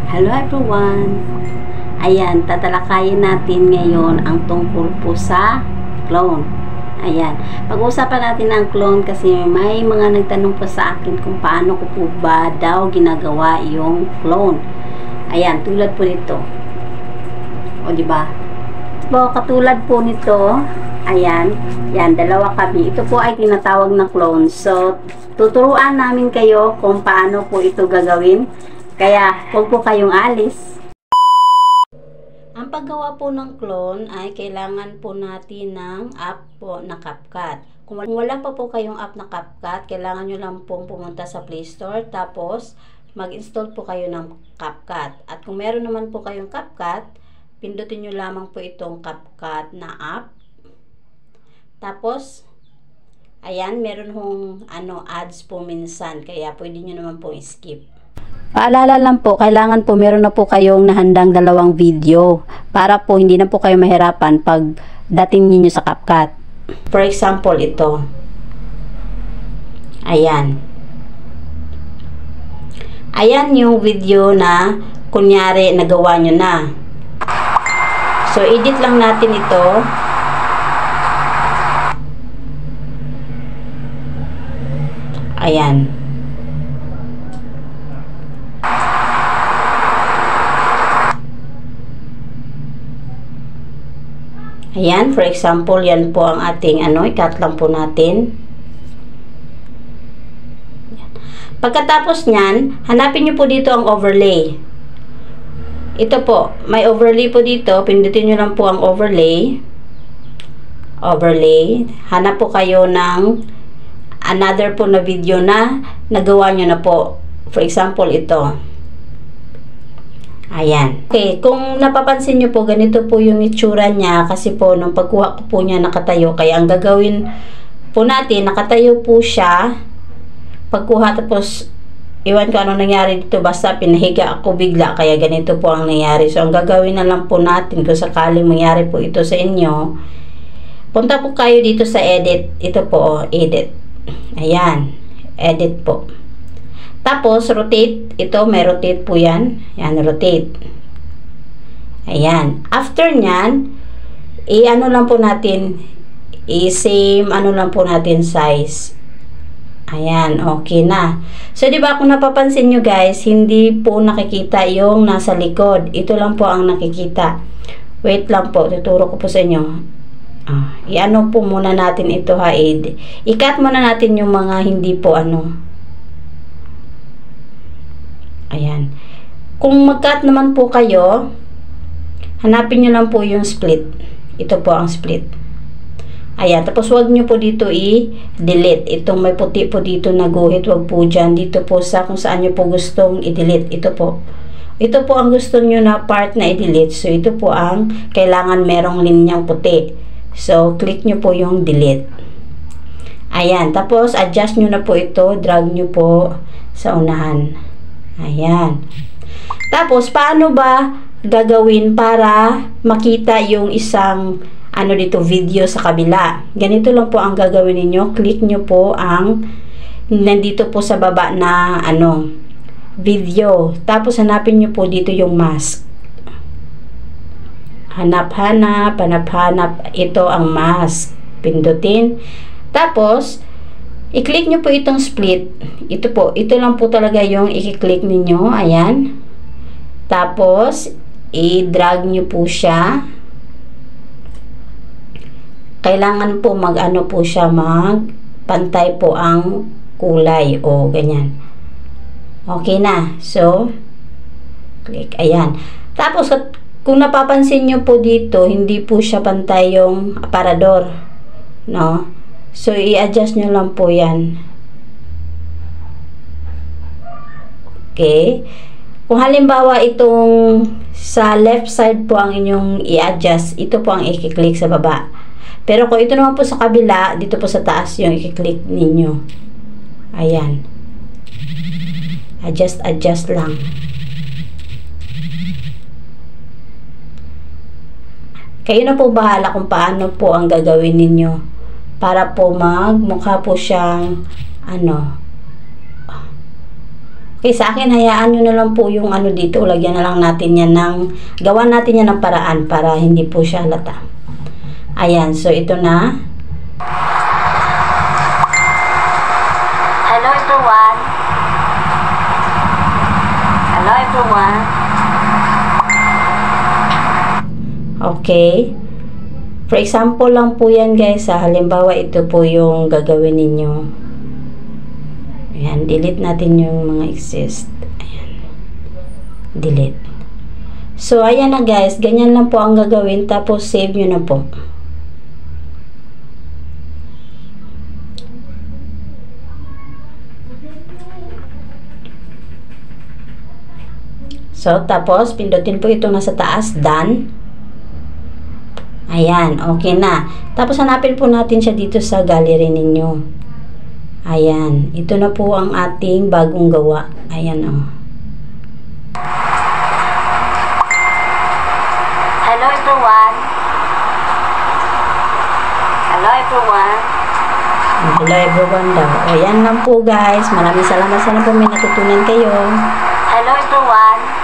Hello everyone! Ayan, tatalakayin natin ngayon ang tungkol po sa clone. Ayan, pag-uusapan natin ang clone kasi may mga nagtanong po sa akin kung paano ko po ba daw ginagawa yung clone. Ayan, tulad po nito. O diba? So, katulad po nito, ayan, yan, dalawa kami. Ito po ay tinatawag na clone. So, tuturuan namin kayo kung paano po ito gagawin. Kaya, huwag po kayong alis. Ang paggawa po ng clone ay kailangan po natin ng app po na CapCut. Kung wala pa po kayong app na CapCut, kailangan nyo lang pong pumunta sa Play Store. Tapos, mag-install po kayo ng CapCut. At kung meron naman po kayong CapCut, pindutin nyo lamang po itong CapCut na app. Tapos, ayan, meron hong ads po minsan. Kaya pwede nyo naman pong skip. Paalala lang po, kailangan po meron na po kayong nahandang dalawang video para po hindi na po kayo mahirapan pag dating ninyo sa CapCut. For example, ito. Ayan. Ayan yung video na kunyari nagawa nyo na. So, edit lang natin ito. Ayan. Ayan, for example, yan po ang ating i-cut lang po natin. Pagkatapos nyan, hanapin nyo po dito ang overlay. Ito po, may overlay po dito. Pindutin nyo lang po ang overlay. Overlay. Hanap po kayo ng another po na video na nagawa nyo na po. For example, ito. Ayan. Okay, kung napapansin nyo po, ganito po yung itsura niya kasi po nung pagkuha ko po niya nakatayo. Kaya ang gagawin po natin, nakatayo po siya. Pagkuha tapos, iwan ko ano nangyari dito, basta pinahiga ako bigla. Kaya ganito po ang nangyari. So, ang gagawin na lang po natin kung sakaling mangyari po ito sa inyo, punta po kayo dito sa edit. Ito po, edit. Ayan. Edit po. Tapos, rotate. Ito, may rotate po yan. Yan, rotate. Ayan. After nyan, i-ano lang po natin, i-same, ano lang po natin size. Ayan, okay na. So, di ba kung napapansin nyo guys, hindi po nakikita yung nasa likod. Ito lang po ang nakikita. Wait lang po, tuturo ko po sa inyo. I-ano po muna natin ito ha, i-cut muna natin yung mga hindi po Ayan. Kung mag-cut naman po kayo, hanapin nyo lang po yung split. Ito po ang split. Ayan. Tapos wag nyo po dito i-delete. Itong may puti po dito na guhit. Wag po dyan. Dito po sa kung saan nyo po gustong i-delete. Ito po. Ito po ang gusto nyo na part na i-delete. So, ito po ang kailangan merong linyang puti. So, click nyo po yung delete. Ayan. Tapos, adjust nyo na po ito. Drag nyo po sa unahan. Ayan. Tapos, paano ba gagawin para makita yung isang dito video sa kabila? Ganito lang po ang gagawin ninyo. Click nyo po ang nandito po sa baba na video. Tapos, hanapin nyo po dito yung mask. Hanap-hanap, hanap-hanap. Ito ang mask. Pindutin. Tapos, i-click nyo po itong split. Ito po. Ito lang po talaga yung i-click ninyo. Ayan. Tapos, i-drag nyo po siya. Kailangan po po siya, pantay po ang kulay. O, ganyan. Okay na. So, click. Ayan. Tapos, kung napapansin nyo po dito, hindi po siya pantay yung aparador. No? So, i-adjust nyo lang po yan. Okay. Kung halimbawa itong sa left side po ang inyong i-adjust, ito po ang i-click sa baba. Pero kung ito naman po sa kabila, dito po sa taas yung i-click ninyo. Ayan. Adjust lang. Kayo na po bahala kung paano po ang gagawin ninyo. Para po magmukha po siyang Okay, sa akin, hayaan nyo na lang po yung ano dito. Lagyan na lang natin yan gawan natin yan ng paraan para hindi po siya halata. Ayan, so ito na. Hello everyone. Hello everyone. Okay. For example lang po yan guys. Halimbawa ito po yung gagawin ninyo. Ayan, delete natin yung mga exist. Ayan. Delete. So, ayan na guys. Ganyan lang po ang gagawin. Tapos, save nyo na po. So, tapos, pindutin po ito nasa taas. Done. Ayan, okay na. Tapos, hanapin po natin siya dito sa gallery ninyo. Ayan, ito na po ang ating bagong gawa. Ayan o. Hello everyone. Hello everyone. Hello everyone daw. Ayan lang po guys. Maraming salamat. Sana po may natutunan kayo. Hello everyone.